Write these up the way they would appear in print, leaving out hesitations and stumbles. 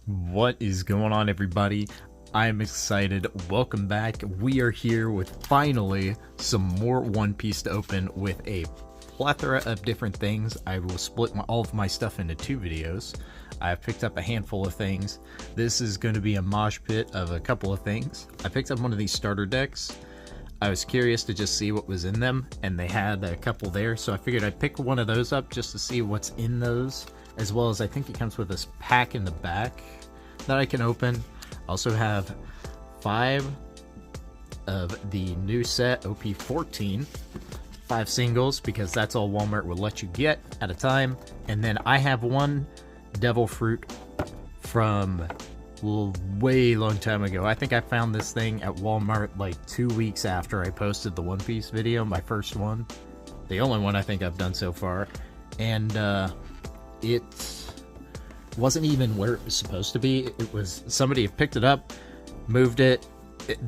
What is going on, everybody? I'm excited. Welcome back. We are here with finally some more One Piece to open with a plethora of different things. I will split all of my stuff into two videos. I've picked up a handful of things. This is going to be a mosh pit of a couple of things. I picked up one of these starter decks. I was curious to just see what was in them, and they had a couple there, so I figured I'd pick one of those up just to see what's in those, as well as I think it comes with this pack in the back that I can open. Also have 5 of the new set OP14, 5 singles, because that's all Walmart will let you get at a time, and then I have one devil fruit from way long time ago. I think I found this thing at Walmart like 2 weeks after I posted the One Piece video, my first one, the only one I think I've done so far, and it wasn't even where it was supposed to be. It was somebody picked it up, moved it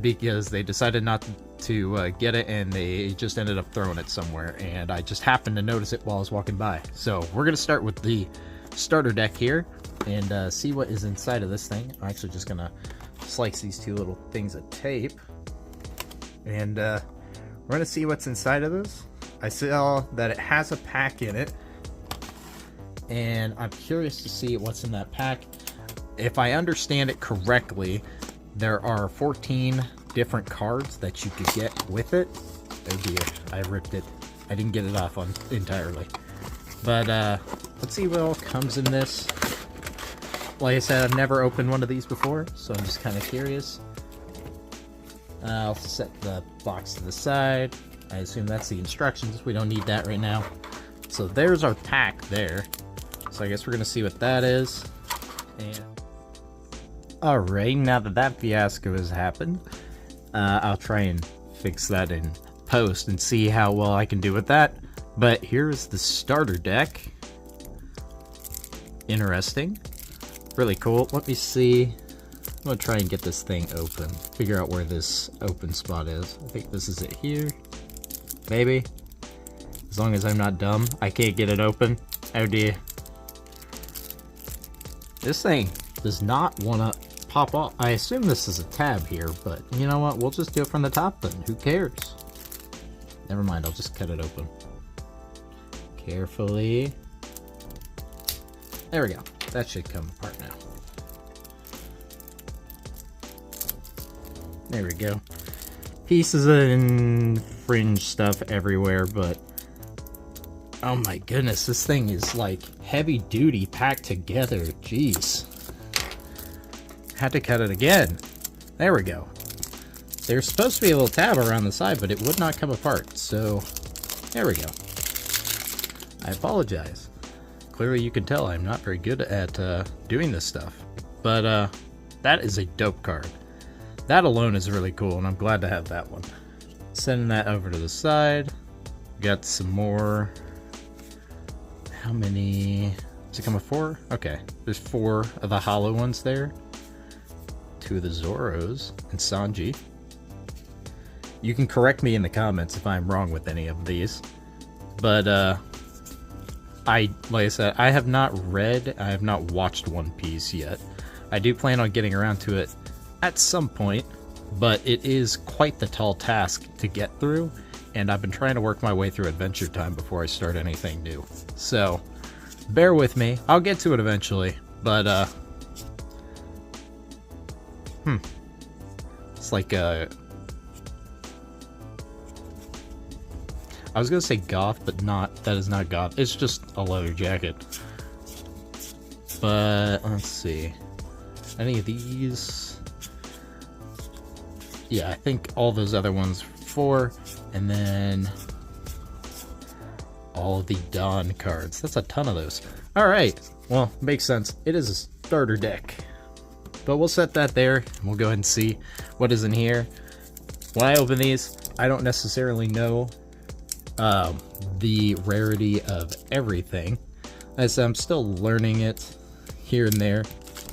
because they decided not to get it, and they just ended up throwing it somewhere, and I just happened to notice it while I was walking by. So we're gonna start with the starter deck here and see what is inside of this thing. I'm actually just gonna slice these two little things of tape, and we're gonna see what's inside of this. I saw that it has a pack in it, and I'm curious to see what's in that pack. If I understand it correctly, there are 14 different cards that you could get with it. Oh dear, I ripped it. I didn't get it off entirely. But let's see what all comes in this. Like I said, I've never opened one of these before, so I'm just kind of curious. I'll set the box to the side. I assume that's the instructions. We don't need that right now. So there's our pack there. So I guess we're going to see what that is. And alright, now that that fiasco has happened, I'll try and fix that in post and see how well I can do with that. But here's the starter deck. Interesting. Really cool. Let me see. I'm going to try and get this thing open. Figure out where this open spot is. I think this is it here. Maybe. As long as I'm not dumb. I can't get it open. Oh dear. This thing does not want to pop off. I assume this is a tab here, but you know what? We'll just do it from the top then. Who cares? Never mind, I'll just cut it open. Carefully. There we go. That should come apart now. There we go. Pieces and fringe stuff everywhere, but oh my goodness, this thing is like heavy duty packed together. Jeez. Had to cut it again. There we go. There's supposed to be a little tab around the side, but it would not come apart. So there we go. I apologize. Clearly you can tell I'm not very good at doing this stuff. But that is a dope card. That alone is really cool, and I'm glad to have that one. Sending that over to the side. Got some more. How many? Does it come with 4? Okay, there's 4 of the hollow ones there. 2 of the Zoros and Sanji. You can correct me in the comments if I'm wrong with any of these. But like I said, I have not watched One Piece yet. I do plan on getting around to it at some point, but it is quite the tall task to get through, and I've been trying to work my way through Adventure Time before I start anything new. So, bear with me. I'll get to it eventually, but it's like I was gonna say goth, but that is not goth. It's just a leather jacket. But let's see. Any of these? Yeah, I think all those other ones 4, and then all of the Dawn cards. That's a ton of those. Alright, well, makes sense. It is a starter deck. But we'll set that there, and we'll go ahead and see what is in here. When I open these, I don't necessarily know the rarity of everything, as I'm still learning it here and there.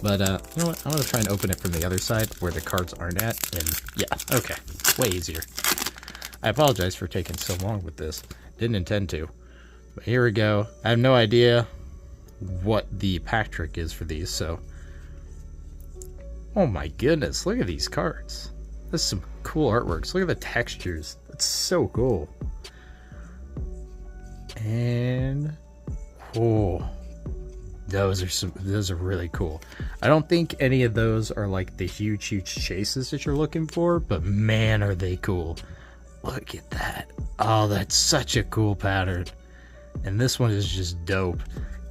But you know what, I'm going to try and open it from the other side where the cards aren't at, and yeah, okay, way easier. I apologize for taking so long with this, didn't intend to, but here we go. I have no idea what the pack trick is for these, so Oh my goodness, look at these cards. This is some cool artworks. Look at the textures. It's so cool. And oh, those are really cool. I don't think any of those are like the huge chases that you're looking for, but man, are they cool. Look at that. Oh, that's such a cool pattern. And this one is just dope.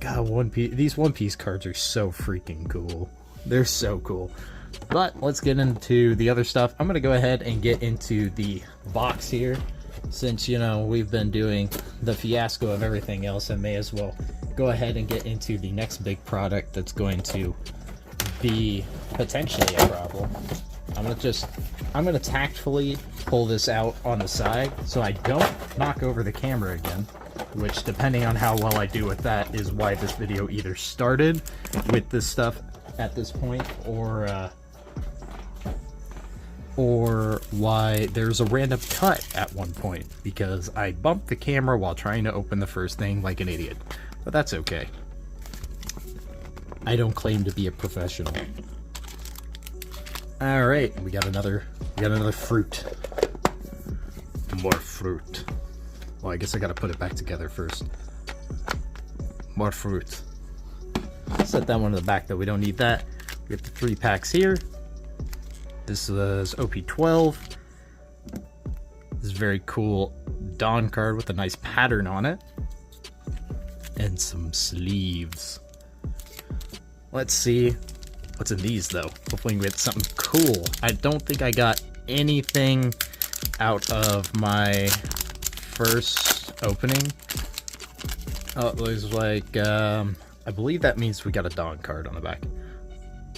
God, these One Piece cards are so freaking cool. They're so cool. But let's get into the other stuff. I'm going to go ahead and get into the box here. Since, you know, we've been doing the fiasco of everything else, I may as well go ahead and get into the next big product that's going to be potentially a problem. I'm going to tactfully pull this out on the side so I don't knock over the camera again. Which, depending on how well I do with that, is why this video either started with this stuff at this point, or why there's a random cut at one point, because I bumped the camera while trying to open the first thing like an idiot. But that's okay. I don't claim to be a professional. Alright, we got another fruit. More fruit. Well, I guess I gotta put it back together first. More fruit. Set that one in the back though, we don't need that. We have the 3 packs here. This is OP12. This is a very cool Dawn card with a nice pattern on it. And some sleeves. Let's see what's in these though. Hopefully we get something cool. I don't think I got anything out of my first opening. Oh, it looks like I believe that means we got a Dawn card on the back.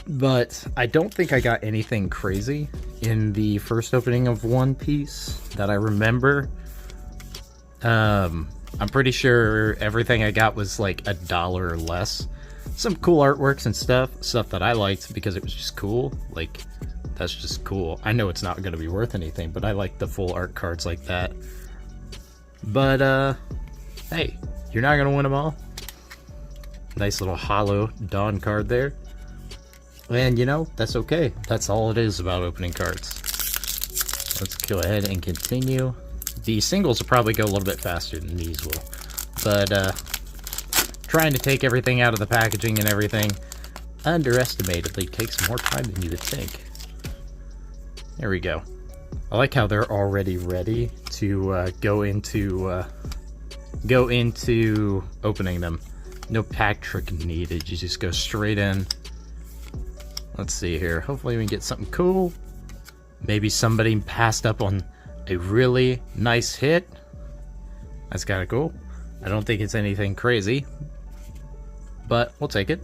But I don't think I got anything crazy in the first opening of One Piece that I remember. I'm pretty sure everything I got was like $1 or less. Some cool artworks and stuff that I liked because it was just cool. Like, that's just cool. I know it's not going to be worth anything, but I like the full art cards like that. But, hey, you're not going to win them all. Nice little hollow Dawn card there. And, you know, that's okay. That's all it is about opening cards. Let's go ahead and continue. The singles will probably go a little bit faster than these will. But, trying to take everything out of the packaging and everything underestimatedly takes more time than you would think. There we go. I like how they're already ready to go into opening them. No pack trick needed. You just go straight in. Let's see here. Hopefully we can get something cool. Maybe somebody passed up on a really nice hit. That's kind of cool. I don't think it's anything crazy, but we'll take it.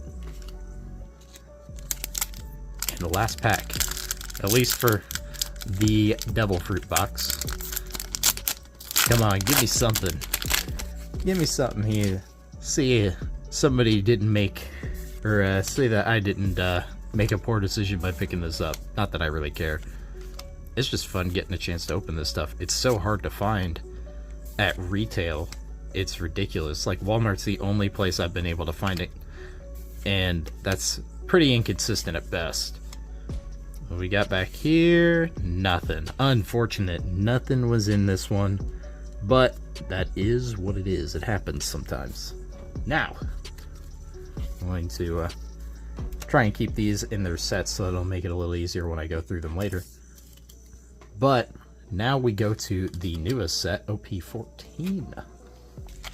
And the last pack, at least for the Devil Fruit box. Come on, give me something. Give me something here. See, somebody didn't make, or say that I didn't make a poor decision by picking this up. Not that I really care. It's just fun getting a chance to open this stuff. It's so hard to find at retail. It's ridiculous. Like, Walmart's the only place I've been able to find it, and that's pretty inconsistent at best. What we got back here? Nothing. Unfortunate. Nothing was in this one, but that is what it is. It happens sometimes. Now, I'm going to try and keep these in their sets so it'll make it a little easier when I go through them later. But now we go to the newest set, OP14.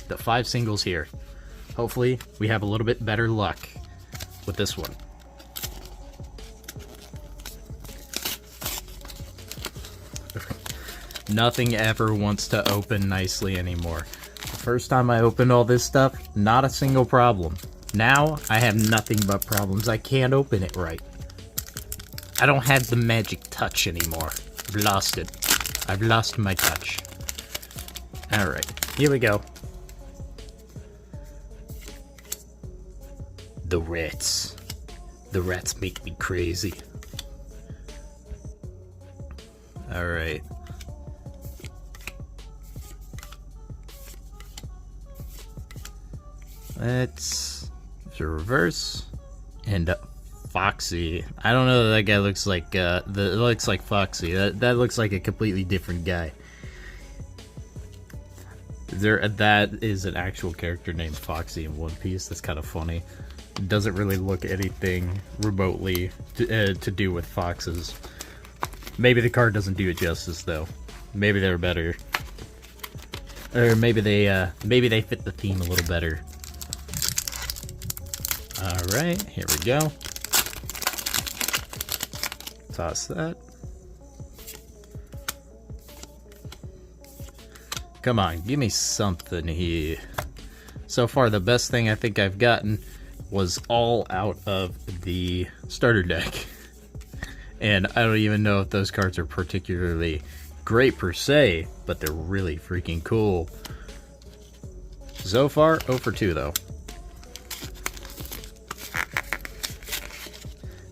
The 5 singles here. Hopefully we have a little bit better luck with this one. Nothing ever wants to open nicely anymore. The first time I opened all this stuff, not a single problem. Now I have nothing but problems. I can't open it right. I don't have the magic touch anymore. I've lost it. I've lost my touch. Alright, here we go. The rats. The rats make me crazy. Alright. Let's reverse and Foxy. I don't know that guy looks like looks like Foxy. That looks like a completely different guy. That is an actual character named Foxy in One Piece. That's kind of funny. It doesn't really look anything remotely to do with foxes. Maybe the card doesn't do it justice though. Maybe they're better, or maybe they fit the theme a little better. All right, here we go. Toss that. Come on, give me something here. So far, the best thing I think I've gotten was all out of the starter deck. And I don't even know if those cards are particularly great per se, but they're really freaking cool. So far, 0 for 2 though.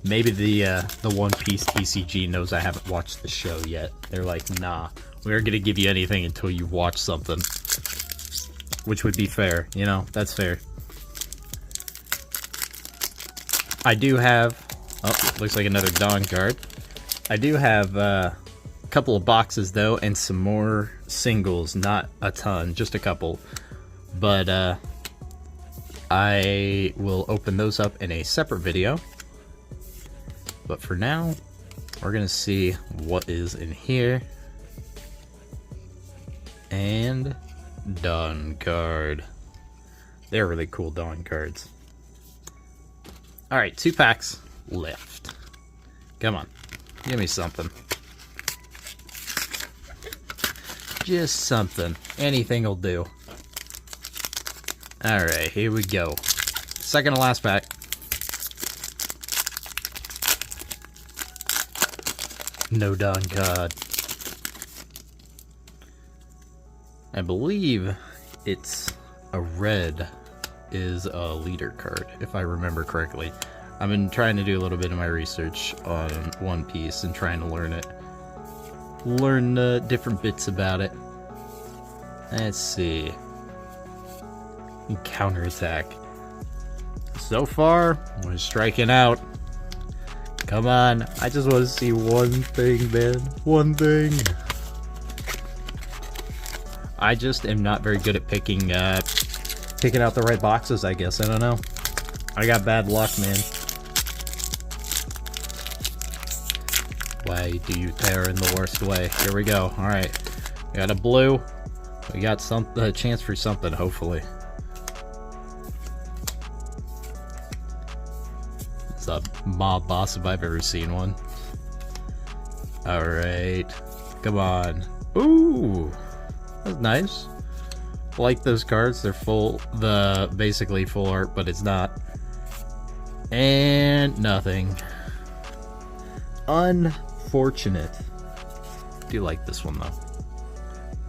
Maybe the One Piece TCG knows I haven't watched the show yet. They're like, nah, we're gonna give you anything until you watch something. Which would be fair, you know, that's fair. I do have, oh, looks like another Dawn card. I do have a couple of boxes though, and some more singles, not a ton, just a couple. But I will open those up in a separate video. But for now, we're gonna see what is in here. And Dawn card. They're really cool Dawn cards. Alright, 2 packs left. Come on, give me something. Just something. Anything will do. Alright, here we go. Second to last pack. No Dawn card. I believe it's a red is a leader card, if I remember correctly. I've been trying to do a little bit of my research on One Piece and trying to learn it. Learn different bits about it. Let's see. Counterattack. So far, we're striking out. Come on, I just want to see one thing, man. One thing. I just am not very good at picking out the right boxes, I guess. I don't know. I got bad luck, man. Why do you tear in the worst way? Here we go. Alright. We got a blue. We got a chance for something, hopefully. It's a mob boss if I've ever seen one. Alright. Come on. Ooh! That's nice. I like those cards. They're basically full art, but it's not. And nothing. Unfortunate. I do like this one though.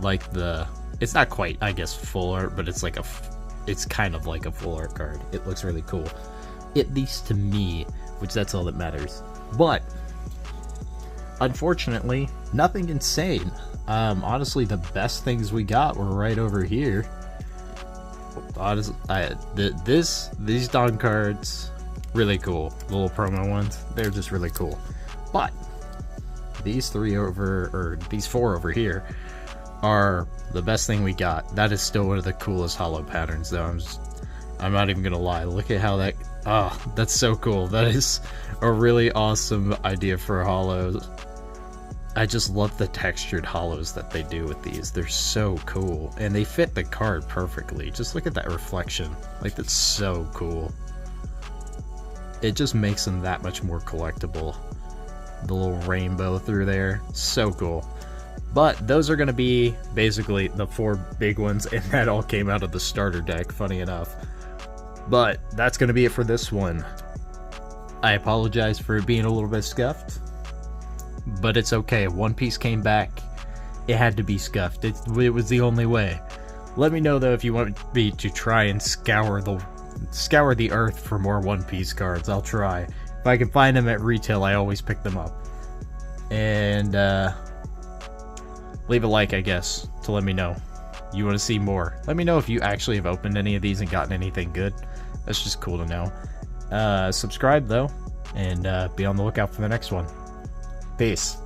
Like it's not quite, I guess, full art, but it's like it's kind of like a full art card. It looks really cool. At least to me, which that's all that matters. But unfortunately, nothing insane. Honestly, the best things we got were right over here. Honestly, these Dawn cards, really cool. The little promo ones, they're just really cool. But these four over here are the best thing we got. That is still one of the coolest holo patterns, though. I'm not even gonna lie. Look at how that. Oh, that's so cool. That is a really awesome idea for holos. I just love the textured holos that they do with these. They're so cool, and they fit the card perfectly. Just look at that reflection. Like, that's so cool. It just makes them that much more collectible. The little rainbow through there, so cool. But those are going to be basically the 4 big ones, and that all came out of the starter deck, funny enough. But that's going to be it for this one. I apologize for it being a little bit scuffed, but it's okay. One Piece came back. It had to be scuffed. It was the only way. Let me know though if you want me to try and scour the earth for more One Piece cards. I'll try. If I can find them at retail, I always pick them up. And leave a like, I guess, to let me know you want to see more. Let me know if you actually have opened any of these and gotten anything good. That's just cool to know. Subscribe though, and be on the lookout for the next one. Peace.